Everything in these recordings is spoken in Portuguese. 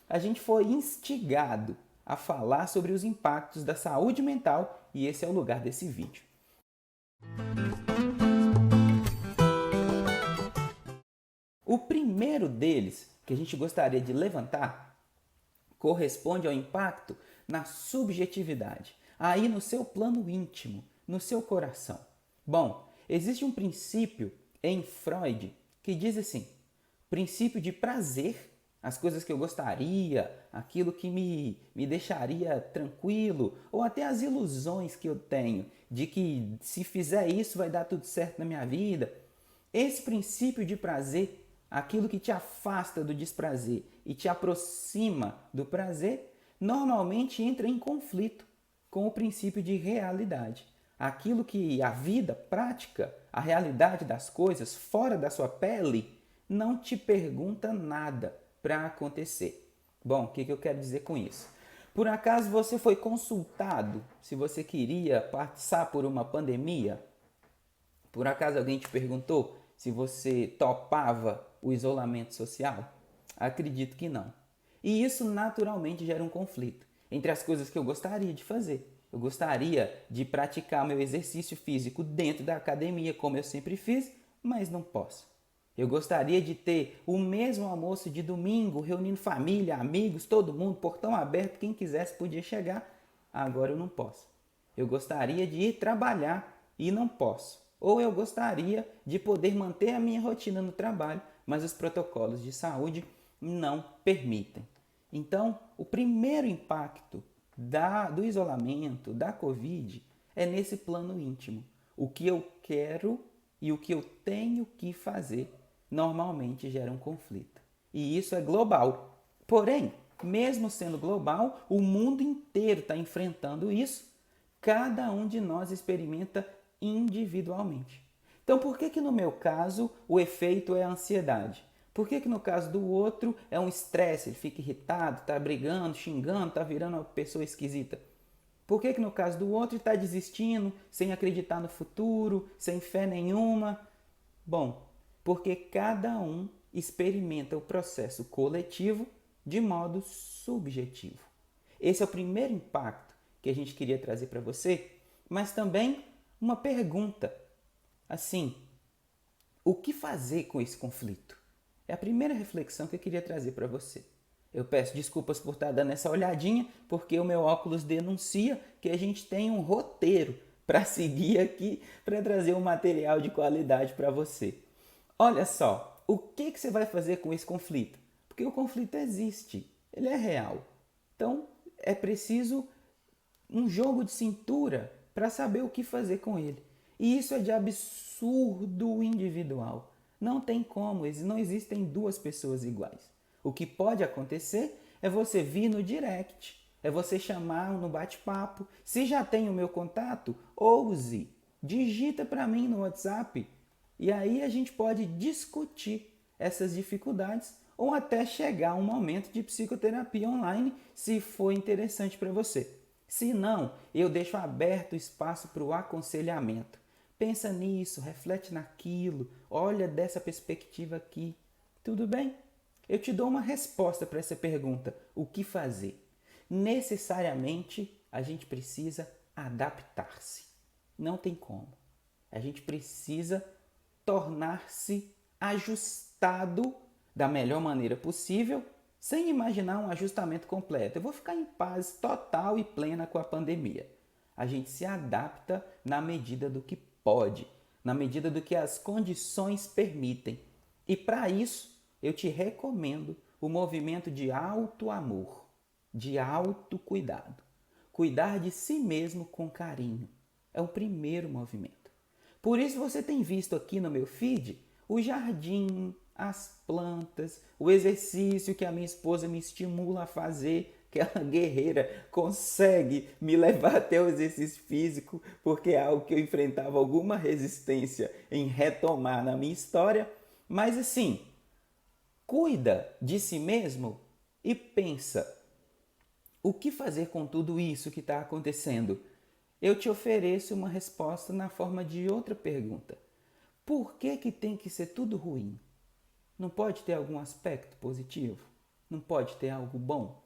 A gente foi instigado a falar sobre os impactos da saúde mental e esse é o lugar desse vídeo. O primeiro deles que a gente gostaria de levantar corresponde ao impacto na subjetividade, aí no seu plano íntimo, no seu coração. Bom, existe um princípio em Freud que diz assim: princípio de prazer, as coisas que eu gostaria, aquilo que me deixaria tranquilo, ou até as ilusões que eu tenho de que se fizer isso vai dar tudo certo na minha vida. Esse princípio de prazer, aquilo que te afasta do desprazer e te aproxima do prazer, normalmente entra em conflito com o princípio de realidade. Aquilo que a vida prática, a realidade das coisas fora da sua pele, não te pergunta nada para acontecer. Bom, o que eu quero dizer com isso? Por acaso você foi consultado se você queria passar por uma pandemia? Por acaso alguém te perguntou se você topava o isolamento social? Acredito que não. E isso naturalmente gera um conflito entre as coisas que eu gostaria de fazer. Eu gostaria de praticar meu exercício físico dentro da academia, como eu sempre fiz, mas não posso. Eu gostaria de ter o mesmo almoço de domingo, reunindo família, amigos, todo mundo, portão aberto, quem quisesse podia chegar. Agora eu não posso. Eu gostaria de ir trabalhar e não posso. Ou eu gostaria de poder manter a minha rotina no trabalho, mas os protocolos de saúde não permitem. Então, o primeiro impacto do isolamento, da Covid, é nesse plano íntimo. O que eu quero e o que eu tenho que fazer normalmente gera um conflito. E isso é global. Porém, mesmo sendo global, o mundo inteiro está enfrentando isso. Cada um de nós experimenta individualmente. Então, por que no meu caso o efeito é a ansiedade? Por que no caso do outro é um estresse, ele fica irritado, está brigando, xingando, está virando uma pessoa esquisita? Por que no caso do outro está desistindo, sem acreditar no futuro, sem fé nenhuma? Bom, porque cada um experimenta o processo coletivo de modo subjetivo. Esse é o primeiro impacto que a gente queria trazer para você, mas também uma pergunta. Assim, o que fazer com esse conflito? É a primeira reflexão que eu queria trazer para você. Eu peço desculpas por estar dando essa olhadinha, porque o meu óculos denuncia que a gente tem um roteiro para seguir aqui, para trazer um material de qualidade para você. Olha só, o que você vai fazer com esse conflito? Porque o conflito existe, ele é real. Então, é preciso um jogo de cintura para saber o que fazer com ele. E isso é de absurdo individual. Não tem como, não existem duas pessoas iguais. O que pode acontecer é você vir no direct, é você chamar no bate-papo. Se já tem o meu contato, ouse, digita para mim no WhatsApp. E aí a gente pode discutir essas dificuldades ou até chegar a um momento de psicoterapia online, se for interessante para você. Se não, eu deixo aberto o espaço para o aconselhamento. Pensa nisso, reflete naquilo, olha dessa perspectiva aqui. Tudo bem? Eu te dou uma resposta para essa pergunta: o que fazer? Necessariamente a gente precisa adaptar-se. Não tem como. A gente precisa tornar-se ajustado da melhor maneira possível, sem imaginar um ajustamento completo. Eu vou ficar em paz total e plena com a pandemia. A gente se adapta na medida do que pode, na medida do que as condições permitem. E para isso, eu te recomendo o movimento de autoamor, de autocuidado. Cuidar de si mesmo com carinho é o primeiro movimento. Por isso você tem visto aqui no meu feed o jardim, as plantas, o exercício que a minha esposa me estimula a fazer, que ela guerreira consegue me levar até o exercício físico, porque é algo que eu enfrentava alguma resistência em retomar na minha história. Mas assim, cuida de si mesmo e pensa, o que fazer com tudo isso que está acontecendo? Eu te ofereço uma resposta na forma de outra pergunta. Por que tem que ser tudo ruim? Não pode ter algum aspecto positivo? Não pode ter algo bom?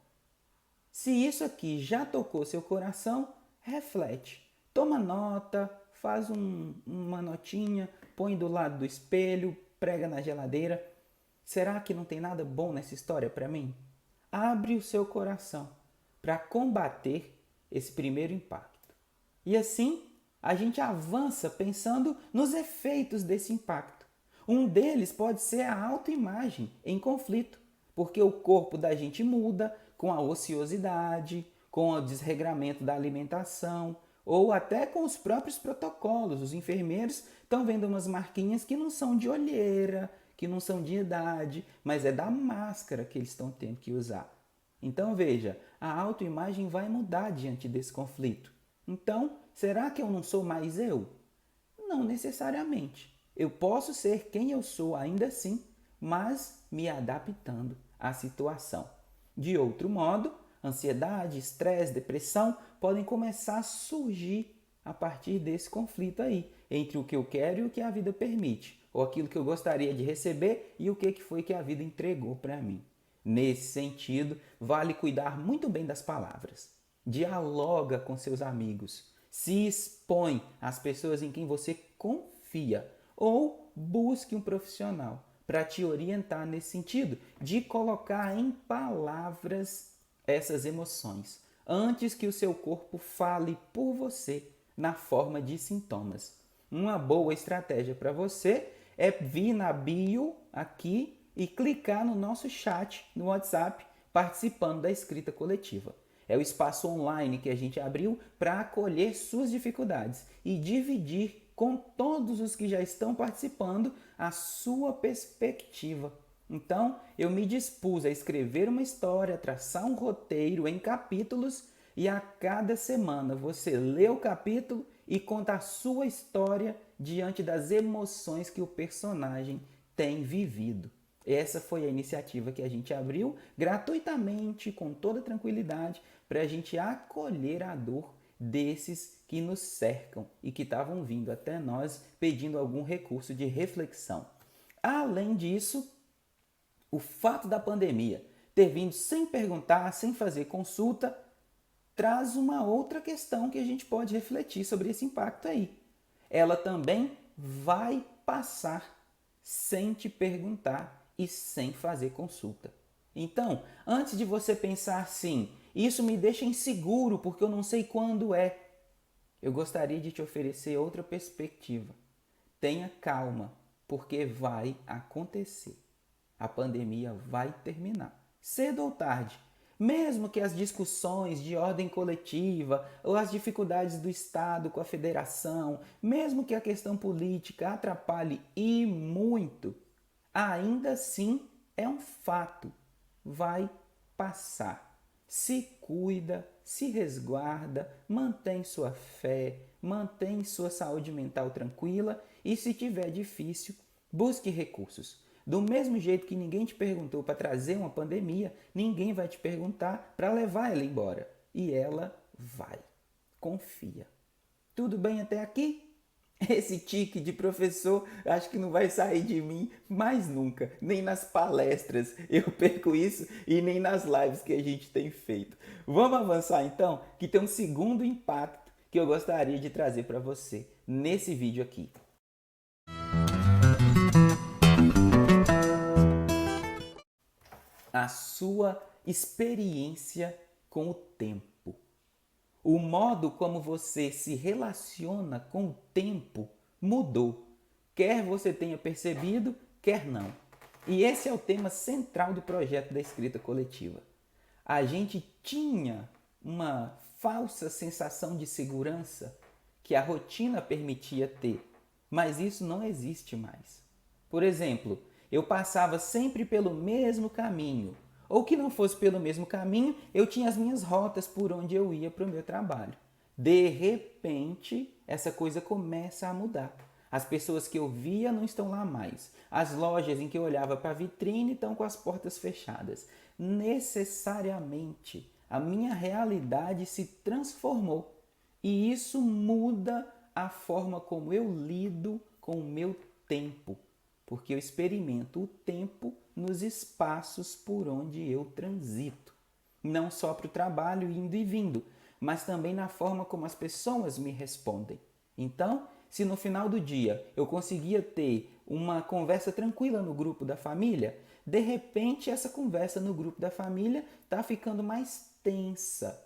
Se isso aqui já tocou seu coração, reflete. Toma nota, faz uma notinha, põe do lado do espelho, prega na geladeira. Será que não tem nada bom nessa história para mim? Abre o seu coração para combater esse primeiro impacto. E assim, a gente avança pensando nos efeitos desse impacto. Um deles pode ser a autoimagem em conflito, porque o corpo da gente muda com a ociosidade, com o desregramento da alimentação, ou até com os próprios protocolos. Os enfermeiros estão vendo umas marquinhas que não são de olheira, que não são de idade, mas é da máscara que eles estão tendo que usar. Então veja, a autoimagem vai mudar diante desse conflito. Então, será que eu não sou mais eu? Não necessariamente. Eu posso ser quem eu sou ainda assim, mas me adaptando à situação. De outro modo, ansiedade, estresse, depressão podem começar a surgir a partir desse conflito aí, entre o que eu quero e o que a vida permite, ou aquilo que eu gostaria de receber e o que foi que a vida entregou para mim. Nesse sentido, vale cuidar muito bem das palavras. Dialoga com seus amigos, se expõe às pessoas em quem você confia ou busque um profissional para te orientar nesse sentido de colocar em palavras essas emoções antes que o seu corpo fale por você na forma de sintomas. Uma boa estratégia para você é vir na bio aqui e clicar no nosso chat no WhatsApp participando da escrita coletiva. É o espaço online que a gente abriu para acolher suas dificuldades e dividir com todos os que já estão participando a sua perspectiva. Então, eu me dispus a escrever uma história, traçar um roteiro em capítulos e a cada semana você lê o capítulo e conta a sua história diante das emoções que o personagem tem vivido. Essa foi a iniciativa que a gente abriu gratuitamente, com toda tranquilidade, para a gente acolher a dor desses que nos cercam e que estavam vindo até nós pedindo algum recurso de reflexão. Além disso, o fato da pandemia ter vindo sem perguntar, sem fazer consulta, traz uma outra questão que a gente pode refletir sobre esse impacto aí. Ela também vai passar sem te perguntar e sem fazer consulta. Então, antes de você pensar assim, isso me deixa inseguro porque eu não sei quando é, eu gostaria de te oferecer outra perspectiva. Tenha calma, porque vai acontecer. A pandemia vai terminar, cedo ou tarde. Mesmo que as discussões de ordem coletiva ou as dificuldades do Estado com a federação, mesmo que a questão política atrapalhe e muito, ainda assim é um fato. Vai passar. Se cuida, se resguarda, mantém sua fé, mantém sua saúde mental tranquila e, se tiver difícil, busque recursos. Do mesmo jeito que ninguém te perguntou para trazer uma pandemia, ninguém vai te perguntar para levar ela embora. E ela vai. Confia. Tudo bem até aqui? Esse tique de professor acho que não vai sair de mim mais nunca. Nem nas palestras eu perco isso e nem nas lives que a gente tem feito. Vamos avançar então, que tem um segundo impacto que eu gostaria de trazer para você nesse vídeo aqui. A sua experiência com o tempo. O modo como você se relaciona com o tempo mudou, quer você tenha percebido, quer não. E esse é o tema central do projeto da escrita coletiva. A gente tinha uma falsa sensação de segurança que a rotina permitia ter, mas isso não existe mais. Por exemplo, eu passava sempre pelo mesmo caminho, ou que não fosse pelo mesmo caminho, eu tinha as minhas rotas por onde eu ia para o meu trabalho. De repente, essa coisa começa a mudar. As pessoas que eu via não estão lá mais. As lojas em que eu olhava para a vitrine estão com as portas fechadas. Necessariamente, a minha realidade se transformou. E isso muda a forma como eu lido com o meu tempo. porque eu experimento o tempo nos espaços por onde eu transito. Não só para o trabalho, indo e vindo, mas também na forma como as pessoas me respondem. Então, se no final do dia eu conseguia ter uma conversa tranquila no grupo da família, de repente essa conversa no grupo da família está ficando mais tensa.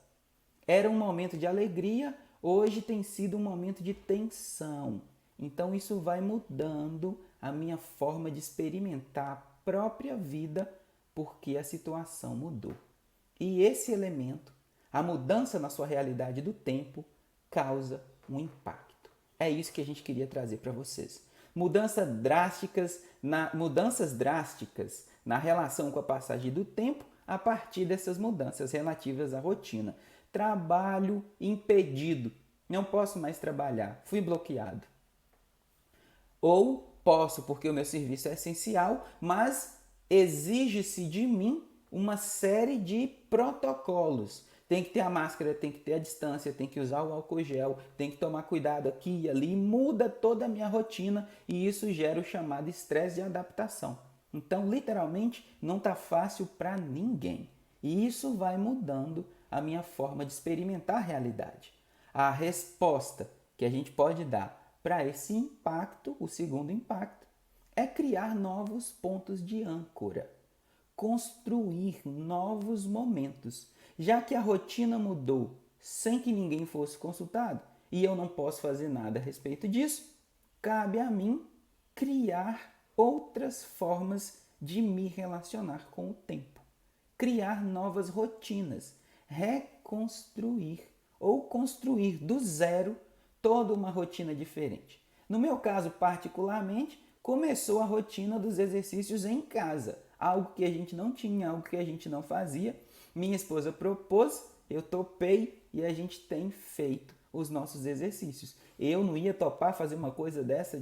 Era um momento de alegria, hoje tem sido um momento de tensão. Então isso vai mudando a minha forma de experimentar a própria vida porque a situação mudou. E esse elemento, a mudança na sua realidade do tempo, causa um impacto. É isso que a gente queria trazer para vocês. Mudanças drásticas na relação com a passagem do tempo a partir dessas mudanças relativas à rotina. Trabalho impedido. Não posso mais trabalhar. Fui bloqueado. Ou posso porque o meu serviço é essencial, mas exige-se de mim uma série de protocolos. Tem que ter a máscara, tem que ter a distância, tem que usar o álcool gel, tem que tomar cuidado aqui e ali, muda toda a minha rotina e isso gera o chamado estresse de adaptação. Então, literalmente, não está fácil para ninguém. E isso vai mudando a minha forma de experimentar a realidade. A resposta que a gente pode dar para esse impacto, o segundo impacto, é criar novos pontos de âncora. Construir novos momentos. Já que a rotina mudou sem que ninguém fosse consultado e eu não posso fazer nada a respeito disso, cabe a mim criar outras formas de me relacionar com o tempo. Criar novas rotinas, reconstruir ou construir do zero toda uma rotina diferente. No meu caso, particularmente, começou a rotina dos exercícios em casa, algo que a gente não tinha, algo que a gente não fazia. Minha esposa propôs, eu topei e a gente tem feito os nossos exercícios. Eu não ia topar fazer uma coisa dessa,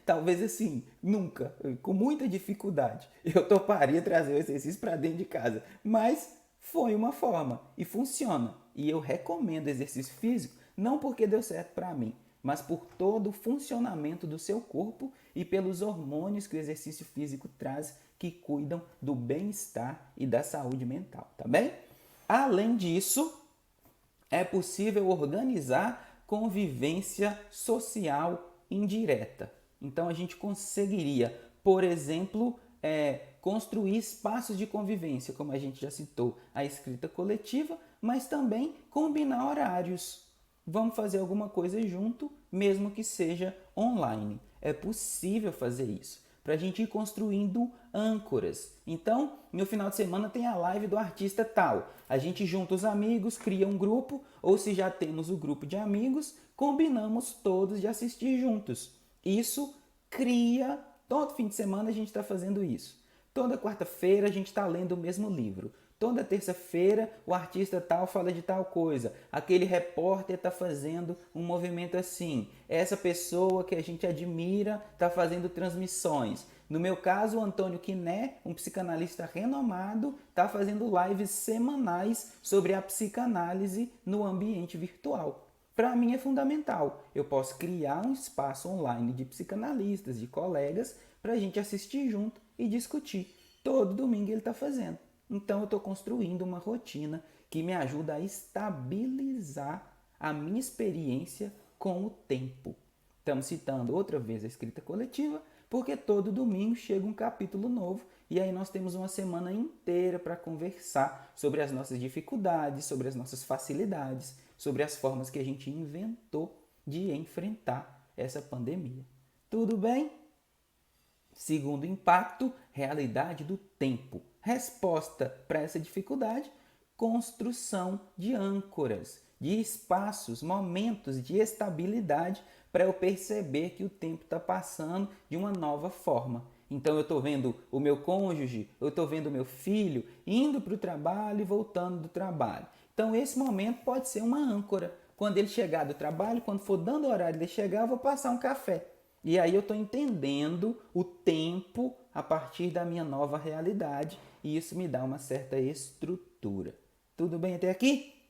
talvez assim, nunca, com muita dificuldade. Eu toparia trazer o exercício para dentro de casa, mas foi uma forma e funciona. E eu recomendo exercício físico, não porque deu certo para mim, mas por todo o funcionamento do seu corpo e pelos hormônios que o exercício físico traz que cuidam do bem-estar e da saúde mental, tá bem? Além disso, é possível organizar convivência social indireta. Então a gente conseguiria, por exemplo, construir espaços de convivência, como a gente já citou, a escrita coletiva, mas também combinar horários. Vamos fazer alguma coisa junto, mesmo que seja online. É possível fazer isso, para a gente ir construindo âncoras. Então, no final de semana tem a live do artista tal. A gente junta os amigos, cria um grupo, ou se já temos o grupo de amigos, combinamos todos de assistir juntos. Isso cria, todo fim de semana a gente está fazendo isso. Toda quarta-feira a gente está lendo o mesmo livro. Toda terça-feira o artista tal fala de tal coisa. Aquele repórter está fazendo um movimento assim. Essa pessoa que a gente admira está fazendo transmissões. No meu caso, o Antônio Quiné, um psicanalista renomado, está fazendo lives semanais sobre a psicanálise no ambiente virtual. Para mim é fundamental. Eu posso criar um espaço online de psicanalistas, de colegas, para a gente assistir junto e discutir. Todo domingo ele está fazendo. Então eu estou construindo uma rotina que me ajuda a estabilizar a minha experiência com o tempo. Estamos citando outra vez a escrita coletiva, porque todo domingo chega um capítulo novo e aí nós temos uma semana inteira para conversar sobre as nossas dificuldades, sobre as nossas facilidades, sobre as formas que a gente inventou de enfrentar essa pandemia. Tudo bem? Segundo impacto, realidade do tempo. Resposta para essa dificuldade, construção de âncoras, de espaços, momentos de estabilidade para eu perceber que o tempo está passando de uma nova forma. Então eu estou vendo o meu cônjuge, eu estou vendo o meu filho indo para o trabalho e voltando do trabalho. Então esse momento pode ser uma âncora. Quando ele chegar do trabalho, quando for dando o horário de chegar, eu vou passar um café. E aí eu estou entendendo o tempo a partir da minha nova realidade e isso me dá uma certa estrutura. Tudo bem até aqui?